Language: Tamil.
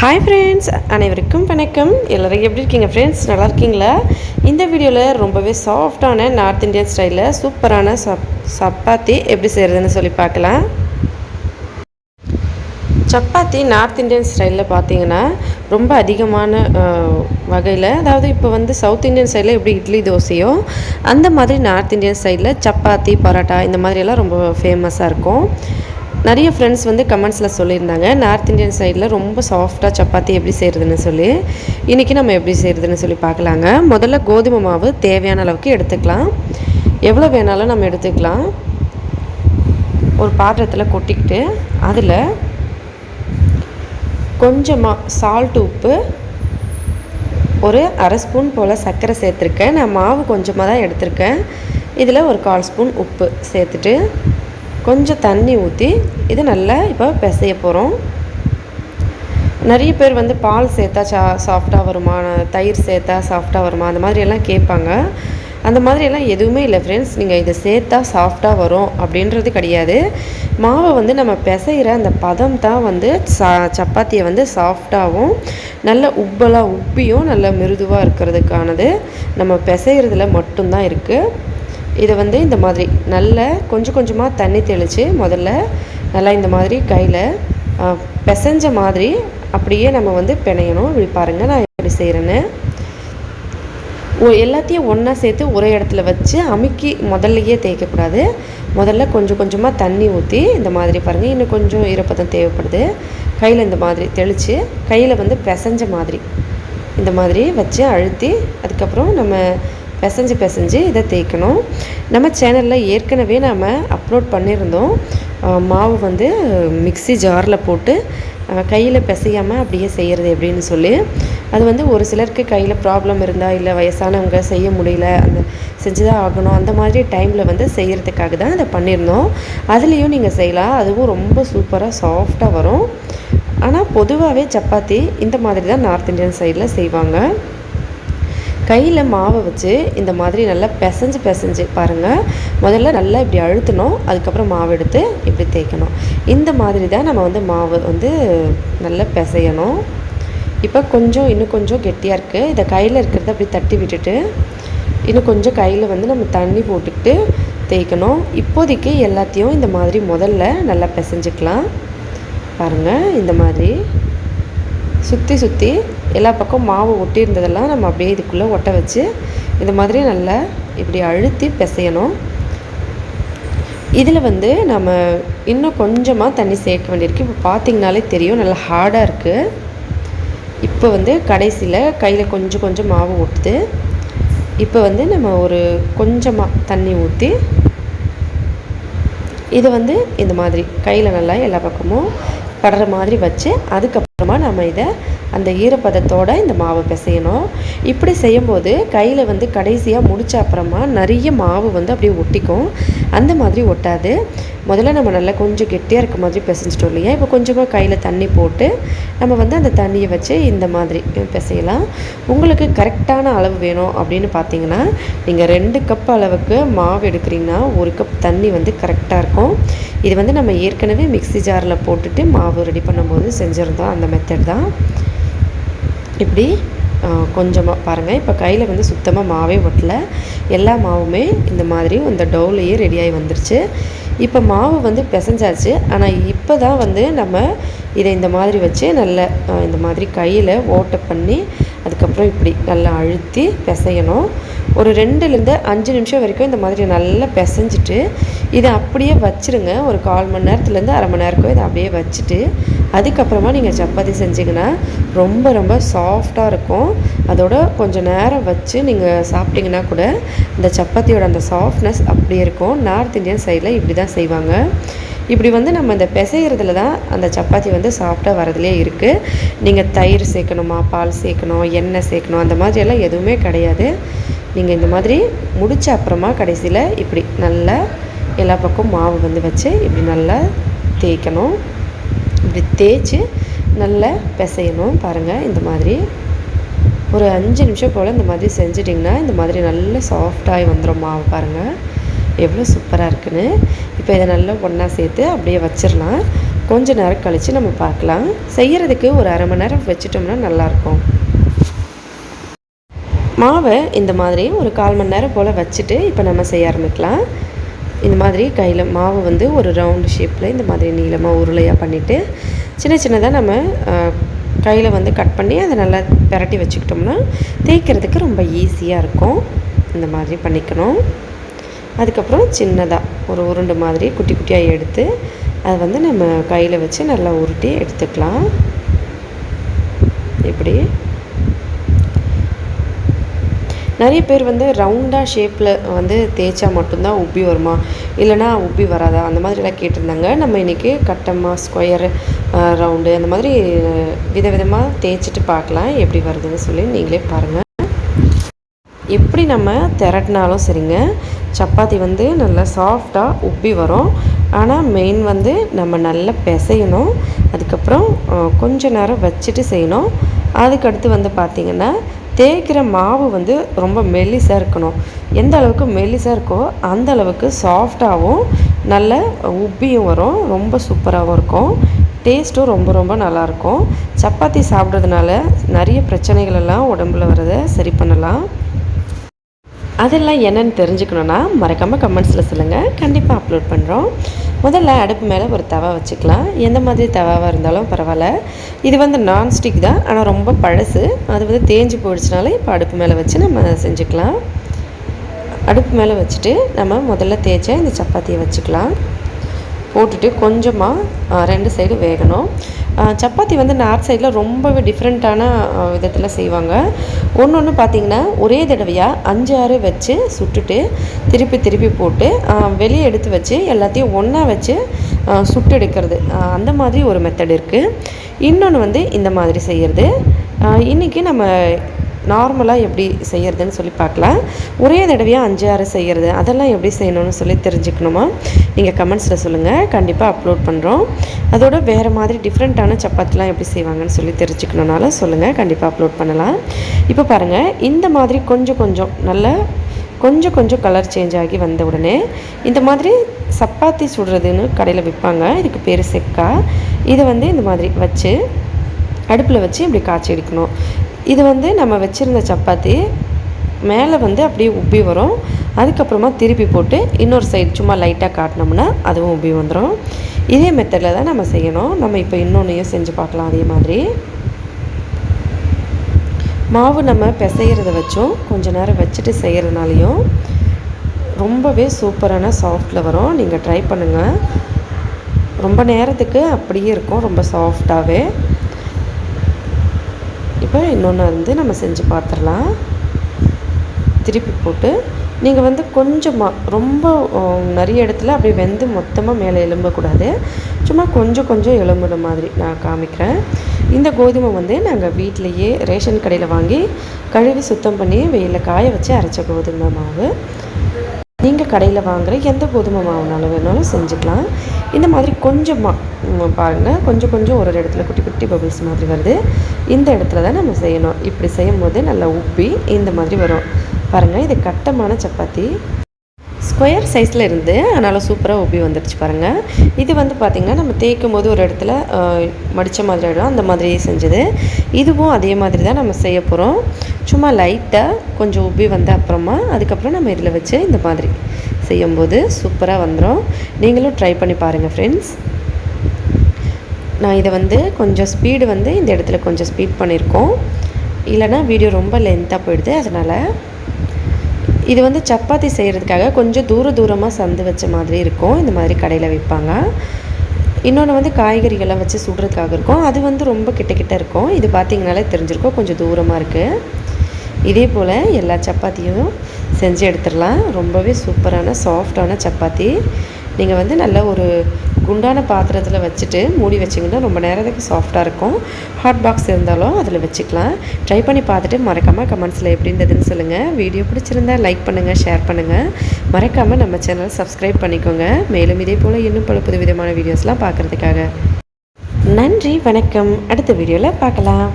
ஹாய் ஃப்ரெண்ட்ஸ், அனைவருக்கும் வணக்கம். எல்லோரும் எப்படி இருக்கீங்க ஃப்ரெண்ட்ஸ்? நல்லா இருக்கீங்களா? இந்த வீடியோவில் ரொம்பவே சாஃப்டான நார்த் இந்தியன் ஸ்டைலில் சூப்பரான சப்பாத்தி எப்படி செய்கிறதுன்னு சொல்லி பார்க்கலாம். சப்பாத்தி நார்த் இந்தியன் ஸ்டைலில் பார்த்தீங்கன்னா ரொம்ப அதிகமான வகையில், அதாவது இப்போ சவுத் இந்தியன் ஸ்டைலில் எப்படி இட்லி தோசையோ அந்த மாதிரி நார்த் இந்தியன் ஸ்டைலில் சப்பாத்தி பரோட்டா இந்த மாதிரியெல்லாம் ரொம்ப ஃபேமஸாக இருக்கும். நிறைய ஃப்ரெண்ட்ஸ் கமெண்ட்ஸில் சொல்லியிருந்தாங்க, நார்த் இந்தியன் சைடில் ரொம்ப சாஃப்டாக சப்பாத்தி எப்படி செய்கிறதுன்னு சொல்லி. இன்றைக்கி நம்ம எப்படி செய்கிறதுன்னு சொல்லி பார்க்கலாங்க. முதல்ல கோதுமை மாவு தேவையான அளவுக்கு எடுத்துக்கலாம். எவ்வளோ வேணாலும் நம்ம எடுத்துக்கலாம். ஒரு பாத்திரத்தில் கொட்டிக்கிட்டு அதில் கொஞ்சமாக சால்ட், உப்பு, ஒரு அரை ஸ்பூன் போல் சர்க்கரை சேர்த்துருக்கேன். நான் மாவு கொஞ்சமாக தான் எடுத்திருக்கேன். இதில் ஒரு 1/4 ஸ்பூன் உப்பு சேர்த்துட்டு கொஞ்சம் தண்ணி ஊற்றி இதை நல்லா இப்போ பிசைய போகிறோம். நிறைய பேர் பால் சேர்த்தா சாஃப்டாக வருமா, தயிர் சேர்த்தா சாஃப்டாக வருமா, அந்த மாதிரியெல்லாம் கேட்பாங்க. அந்த மாதிரியெல்லாம் எதுவுமே இல்லை ஃப்ரெண்ட்ஸ். நீங்கள் இதை சேர்த்தா சாஃப்டாக வரும் அப்படின்றது கிடையாது. மாவை நம்ம பிசைகிற அந்த பதம் தான் சப்பாத்தியை சாஃப்டாகவும் நல்ல உப்பியும் நல்ல மிருதுவாக இருக்கிறதுக்கானது நம்ம பிசைகிறதுல மட்டும்தான் இருக்குது. இதை இந்த மாதிரி நல்லா கொஞ்சம் கொஞ்சமாக தண்ணி தெளித்து முதல்ல நல்லா இந்த மாதிரி கையில் பிசைஞ்ச மாதிரி அப்படியே நம்ம பிணையணும். இப்படி பாருங்கள் நான் எப்படி செய்கிறேன்னு. எல்லாத்தையும் ஒன்றா சேர்த்து ஒரே இடத்துல வச்சு அமுக்கி முதல்லையே தேய்க்கக்கூடாது. முதல்ல கொஞ்சம் கொஞ்சமாக தண்ணி ஊற்றி இந்த மாதிரி பாருங்கள், இன்னும் கொஞ்சம் ஈரப்பதம் தேவைப்படுது. கையில் இந்த மாதிரி தெளித்து கையில் பிசைஞ்ச மாதிரி இந்த மாதிரி வச்சு அழுத்தி அதுக்கப்புறம் நம்ம பிசைஞ்சு இதை தேய்க்கணும். நம்ம சேனலில் ஏற்கனவே நம்ம அப்லோட் பண்ணியிருந்தோம். மாவு மிக்ஸி ஜாரில் போட்டு கையில் பிசையாமல் அப்படியே செய்கிறது எப்படின்னு சொல்லி. அது ஒரு சிலருக்கு கையில் ப்ராப்ளம் இருந்தால், இல்லை வயசானவங்க செய்ய முடியல, அந்த செஞ்சு தான் ஆகணும், அந்த மாதிரி டைமில் செய்கிறதுக்காக தான் அதை பண்ணியிருந்தோம். அதுலேயும் நீங்கள் செய்யலாம். அதுவும் ரொம்ப சூப்பராக சாஃப்டாக வரும். ஆனால் பொதுவாகவே சப்பாத்தி இந்த மாதிரி தான் நார்த் இந்தியன் சைடில் செய்வாங்க. கையில் மாவை வச்சு இந்த மாதிரி நல்லா பிசைஞ்சு பாருங்கள். முதல்ல நல்லா இப்படி அழுத்தணும். அதுக்கப்புறம் மாவு எடுத்து இப்படி தேய்க்கணும். இந்த மாதிரி தான் நம்ம மாவு நல்லா பிசையணும். இப்போ இன்னும் கொஞ்சம் கெட்டியாக இருக்குது. இதை கையில் இருக்கிறத அப்படி தட்டி விட்டுட்டு இன்னும் கொஞ்சம் கையில் நம்ம தண்ணி போட்டுக்கிட்டு தேய்க்கணும். இப்போதைக்கு எல்லாத்தையும் இந்த மாதிரி முதல்ல நல்லா பிசைஞ்சிக்கலாம். பாருங்கள், இந்த மாதிரி சுற்றி எல்லா பக்கம் மாவு ஒட்டி இருந்ததெல்லாம் நம்ம அப்படியே இதுக்குள்ளே ஒட்ட வச்சு இந்த மாதிரி நல்லா இப்படி அழுத்தி பிசையணும். இதில் நம்ம இன்னும் கொஞ்சமாக தண்ணி சேர்க்க வேண்டியிருக்கு. இப்போ பார்த்திங்கனாலே தெரியும், நல்லா ஹார்டாக இருக்குது. இப்போ கடைசியில் கையில் கொஞ்சம் மாவு ஒட்டுது. இப்போ நம்ம ஒரு கொஞ்சமாக தண்ணி ஊற்றி இதை இந்த மாதிரி கையில் நல்லா எல்லா பக்கமும் படுற மாதிரி வச்சு அதுக்கப்புறமா நம்ம இதை அந்த ஈரப்பதத்தோடு இந்த மாவை பிசையணும். இப்படி செய்யும்போது கையில் கடைசியாக முடிச்ச அப்புறமா நிறைய மாவு அப்படியே ஒட்டிக்கும். அந்த மாதிரி ஒட்டாது. முதல்ல நம்ம நல்லா கொஞ்சம் கெட்டியாக இருக்க மாதிரி பிசைஞ்சிட்டோம் இல்லையா? இப்போ கொஞ்சமாக கையில் தண்ணி போட்டு நம்ம அந்த தண்ணியை வச்சு இந்த மாதிரி பிசையலாம். உங்களுக்கு கரெக்டான அளவு வேணும் அப்படின்னு பார்த்தீங்கன்னா, நீங்கள் 2 கப் அளவுக்கு மாவு எடுக்கிறீங்கன்னா 1 கப் தண்ணி கரெக்டாக இருக்கும். இது நம்ம ஏற்கனவே மிக்ஸி ஜாரில் போட்டுட்டு மாவு ரெடி பண்ணும்போது செஞ்சுருந்தோம். அந்த மெத்தட் தான். இப்படி கொஞ்சமாக பாருங்கள். இப்போ கையில் சுத்தமாக மாவே ஒட்டலை. எல்லா மாவுமே இந்த மாதிரி இந்த டவுலையே ரெடியாகி வந்துருச்சு. இப்போ மாவு பிசைஞ்சாச்சு. ஆனால் இப்போ தான் நம்ம இதை இந்த மாதிரி வச்சு நல்லா இந்த மாதிரி கையில் ஓட்டை பண்ணி அதுக்கப்புறம் இப்படி நல்லா அழுத்தி பிசையணும். ஒரு 2லேருந்து 5 நிமிஷம் வரைக்கும் இந்த மாதிரி நல்லா பிசைஞ்சிட்டு இதை அப்படியே வச்சுருங்க. ஒரு 1/4 மணி நேரத்துலேருந்து அரை மணி நேரம் இதை அப்படியே வச்சுட்டு அதுக்கப்புறமா நீங்கள் சப்பாத்தி செஞ்சிங்கன்னா ரொம்ப ரொம்ப சாஃப்டாக இருக்கும். அதோட கொஞ்சம் நேரம் வச்சு நீங்கள் சாப்பிட்டிங்கன்னா கூட இந்த சப்பாத்தியோட அந்த சாஃப்ட்னஸ் அப்படியே இருக்கும். நார்த் இந்தியன் சைடில் இப்படி தான் செய்வாங்க. இப்படி நம்ம இந்த பிசைகிறதுல தான் அந்த சப்பாத்தி சாஃப்டாக வரதுலே இருக்குது. நீங்கள் தயிர் சேர்க்கணுமா, பால் சேர்க்கணும், எண்ணெய் சேர்க்கணும், அந்த மாதிரியெல்லாம் எதுவுமே கிடையாது. நீங்கள் இந்த மாதிரி முடித்த அப்புறமா கடைசியில் இப்படி நல்லா எல்லா பக்கம் மாவு வச்சு இப்படி நல்லா தேய்க்கணும். இப்படி தேய்ச்சி நல்லா பிசையணும். பாருங்கள், இந்த மாதிரி ஒரு 5 நிமிஷம் போல் இந்த மாதிரி செஞ்சிட்டிங்கன்னா இந்த மாதிரி நல்லா சாஃப்டாகி வந்துடும் மாவு. பாருங்கள் எவ்வளோ சூப்பராக இருக்குன்னு. இப்போ இதை நல்லா ஒன்றா சேர்த்து அப்படியே வச்சிடலாம். கொஞ்ச நேரம் கழித்து நம்ம பார்க்கலாம். செய்கிறதுக்கு ஒரு அரை மணி நேரம் வச்சிட்டோம்னா நல்லாயிருக்கும். மாவை இந்த மாதிரி ஒரு 1/4 மணி நேரம் போல் வச்சுட்டு இப்போ நம்ம செய்ய ஆரம்பிக்கலாம். இந்த மாதிரி கையில் மாவு வந்து ஒரு ரவுண்டு ஷேப்பில் இந்த மாதிரி நீளமாக உருளையாக பண்ணிவிட்டு சின்ன சின்னதாக நம்ம கையில் வந்து கட் பண்ணி அதை நல்லா பிரட்டி வச்சுக்கிட்டோம்னா தேய்க்கிறதுக்கு ரொம்ப ஈஸியாக இருக்கும். இந்த மாதிரி பண்ணிக்கணும். அதுக்கப்புறம் சின்னதாக ஒரு உருண்டை மாதிரி குட்டி குட்டியாக எடுத்து அதை வந்து நம்ம கையில் வச்சு நல்லா உருட்டி எடுத்துக்கலாம். இப்படி நிறைய பேர் வந்து ரவுண்டாக ஷேப்பில் வந்து தேய்ச்சா மட்டும்தான் உப்பி வருமா, இல்லைனா உப்பி வராதா, அந்த மாதிரிலாம் கேட்டிருந்தாங்க. நம்ம இன்றைக்கி கட்டமாக ஸ்கொயரு, ரவுண்டு அந்த மாதிரி விதவிதமாக தேய்ச்சிட்டு பார்க்கலாம் எப்படி வருதுன்னு சொல்லி நீங்களே பாருங்கள். எப்படி நம்ம திரட்டினாலும் சரிங்க, சப்பாத்தி வந்து நல்லா சாஃப்டாக உப்பி வரும். ஆனால் மெயின் வந்து நம்ம நல்லா பிசையணும். அதுக்கப்புறம் கொஞ்சம் நேரம் வச்சுட்டு செய்யணும். அதுக்கடுத்து வந்து பார்த்திங்கன்னா தேய்க்கிற மாவு வந்து ரொம்ப மெல்லிசாக இருக்கணும். எந்த அளவுக்கு மெல்லிசாக இருக்கோ அந்த அளவுக்கு சாஃப்டாகவும் நல்ல உப்பியும் வரும். ரொம்ப சூப்பராகவும் இருக்கும். டேஸ்ட்டும் ரொம்ப ரொம்ப நல்லாயிருக்கும். சப்பாத்தி சாப்பிட்றதுனால நிறைய பிரச்சனைகள் எல்லாம் உடம்புல வரதை சரி பண்ணலாம். அதெல்லாம் என்னென்னு தெரிஞ்சுக்கணுன்னா மறக்காமல் கமெண்ட்ஸில் சொல்லுங்கள். கண்டிப்பாக அப்லோட் பண்ணுறோம். முதல்ல அடுப்பு மேலே ஒரு தவா வச்சுக்கலாம். எந்த மாதிரி தவாவாக இருந்தாலும் பரவாயில்ல. இது வந்து நான்ஸ்டிக் தான், ஆனால் ரொம்ப பழசு. அது வந்து தேஞ்சு போயிடுச்சுனால இப்போ அடுப்பு மேலே வச்சு நம்ம செஞ்சுக்கலாம். அடுப்பு மேலே வச்சுட்டு நம்ம முதல்ல தேய்ச்ச இந்த சப்பாத்தியை வச்சுக்கலாம். போட்டுட்டு கொஞ்சமாக 2 சைடு வேகணும். சப்பாத்தி வந்து நார்த் சைடில் ரொம்பவே டிஃப்ரெண்ட்டான விதத்தில் செய்வாங்க. ஒன்று பார்த்திங்கன்னா ஒரே தடவையாக 5, 6 வச்சு சுட்டுட்டு திருப்பி திருப்பி போட்டு வெளியே எடுத்து வச்சு எல்லாத்தையும் ஒன்றா வச்சு சுட்டு எடுக்கிறது. அந்த மாதிரி ஒரு மெத்தட் இருக்குது. இன்னொன்று வந்து இந்த மாதிரி செய்கிறது. இன்றைக்கி நம்ம நார்மலாக எப்படி செய்கிறதுன்னு சொல்லி பார்க்கலாம். ஒரே தடவையாக 5, 6 செய்கிறது, அதெல்லாம் எப்படி செய்யணும்னு சொல்லி தெரிஞ்சுக்கணுமா, நீங்கள் கமெண்ட்ஸில் சொல்லுங்கள். கண்டிப்பாக அப்லோட் பண்ணுறோம். அதோட வேறு மாதிரி டிஃப்ரெண்ட்டான சப்பாத்திலாம் எப்படி செய்வாங்கன்னு சொல்லி தெரிஞ்சுக்கணுனாலும் சொல்லுங்கள். கண்டிப்பாக அப்லோட் பண்ணலாம். இப்போ பாருங்கள், இந்த மாதிரி கொஞ்சம் கொஞ்சம் நல்லா கொஞ்சம் கலர் சேஞ்ச் ஆகி வந்த உடனே இந்த மாதிரி சப்பாத்தி சுடுறதுன்னு கடையில் விற்பாங்க. இதுக்கு பேர் செக்கா. இதை வந்து இந்த மாதிரி வச்சு அடுப்பில் வச்சு இப்படி காய்ச்சி எடுக்கணும். இது வந்து நம்ம வச்சுருந்த சப்பாத்தி மேலே வந்து அப்படியே உப்பி வரும். அதுக்கப்புறமா திருப்பி போட்டு இன்னொரு சைடு சும்மா லைட்டாக காட்டினோம்னா அதுவும் உப்பி வந்துடும். இதே மெத்தடில் தான் நம்ம செய்யணும். நம்ம இப்போ இன்னொன்றையும் செஞ்சு பார்க்கலாம். அதே மாதிரி மாவு நம்ம பிசைகிறத வச்சும் கொஞ்சம் நேரம் வச்சுட்டு செய்கிறதுனாலையும் ரொம்பவே சூப்பரான சாஃப்டில் வரும். நீங்கள் ட்ரை பண்ணுங்கள். ரொம்ப நேரத்துக்கு அப்படியே இருக்கும், ரொம்ப சாஃப்டாகவே. இப்போ இன்னொன்று வந்து நம்ம செஞ்சு பார்த்துடலாம். திருப்பி போட்டு நீங்கள் வந்து கொஞ்சமாக ரொம்ப நிறைய இடத்துல அப்படியே வெந்து மொத்தமாக மேலே எலும்பக்கூடாது. சும்மா கொஞ்சம் எலும்புற மாதிரி நான் காமிக்கிறேன். இந்த கோதுமை வந்து நாங்கள் வீட்டிலையே ரேஷன் கடையில் வாங்கி கழுவி சுத்தம் பண்ணி வெயிலில் காய வச்சு அரைச்ச கோதுமை மாவு. நீங்கள் கடையில் வாங்குகிற எந்த கோதுமை மாவுனாலும் வேணாலும் செஞ்சுக்கலாம். இந்த மாதிரி கொஞ்சமாக பாருங்கள், கொஞ்சம் ஒரு இடத்துல குட்டி குட்டி பபிள்ஸ் மாதிரி வருது. இந்த இடத்துல தான் நம்ம செய்யணும். இப்படி செய்யும் போது நல்லா உப்பி இந்த மாதிரி வரும். பாருங்கள், இது கட்டமான சப்பாத்தி. ஸ்கொயர் சைஸில் இருந்து அதனால் சூப்பராக உப்பி வந்துடுச்சு பாருங்கள். இது வந்து பார்த்திங்கன்னா நம்ம தேய்க்கும் போது ஒரு இடத்துல மடித்த மாதிரி ஆகிடும். அந்த மாதிரியே செஞ்சது. இதுவும் அதே மாதிரி தான் நம்ம செய்ய போகிறோம். சும்மா லைட்டாக கொஞ்சம் உப்பி வந்த அப்புறமா அதுக்கப்புறம் நம்ம இதில் வச்சு இந்த மாதிரி செய்யும்போது சூப்பராக வந்துடும். நீங்களும் ட்ரை பண்ணி பாருங்கள் ஃப்ரெண்ட்ஸ். நான் இதை வந்து கொஞ்சம் ஸ்பீடு வந்து இந்த இடத்துல கொஞ்சம் ஸ்பீட் பண்ணியிருக்கோம். இல்லைனா வீடியோ ரொம்ப லென்த்தாக போயிடுது. அதனால் இது வந்து சப்பாத்தி செய்கிறதுக்காக கொஞ்சம் தூரமாக சந்து வச்ச மாதிரி இருக்கும். இந்த மாதிரி கடையில் விற்பாங்க. இன்னொன்று வந்து காய்கறிகள்லாம் வச்சு சுடுறதுக்காக இருக்கும். அது வந்து ரொம்ப கிட்ட இருக்கும். இது பார்த்திங்கனாலே தெரிஞ்சிருக்கும், கொஞ்சம் தூரமாக இருக்குது. இதே போல் எல்லா சப்பாத்தியும் செஞ்சு எடுத்துடலாம். ரொம்பவே சூப்பரான சாஃப்டான சப்பாத்தி. நீங்கள் வந்து நல்ல ஒரு குண்டான பாத்திரத்தில் வச்சுட்டு மூடி வச்சிங்கன்னா ரொம்ப நேரத்துக்கு சாஃப்டாக இருக்கும். ஹாட் பாக்ஸ் இருந்தாலும் அதில் வச்சுக்கலாம். ட்ரை பண்ணி பார்த்துட்டு மறக்காமல் கமெண்ட்ஸில் எப்படின்றதுன்னு சொல்லுங்கள். வீடியோ பிடிச்சிருந்தா லைக் பண்ணுங்கள், ஷேர் பண்ணுங்கள். மறக்காமல் நம்ம சேனல் சப்ஸ்கிரைப் பண்ணிக்கோங்க. மேலும் இதே போல் இன்னும் பல புது விதமான வீடியோஸ்லாம் பார்க்குறதுக்காக. நன்றி, வணக்கம். அடுத்த வீடியோவில் பார்க்கலாம்.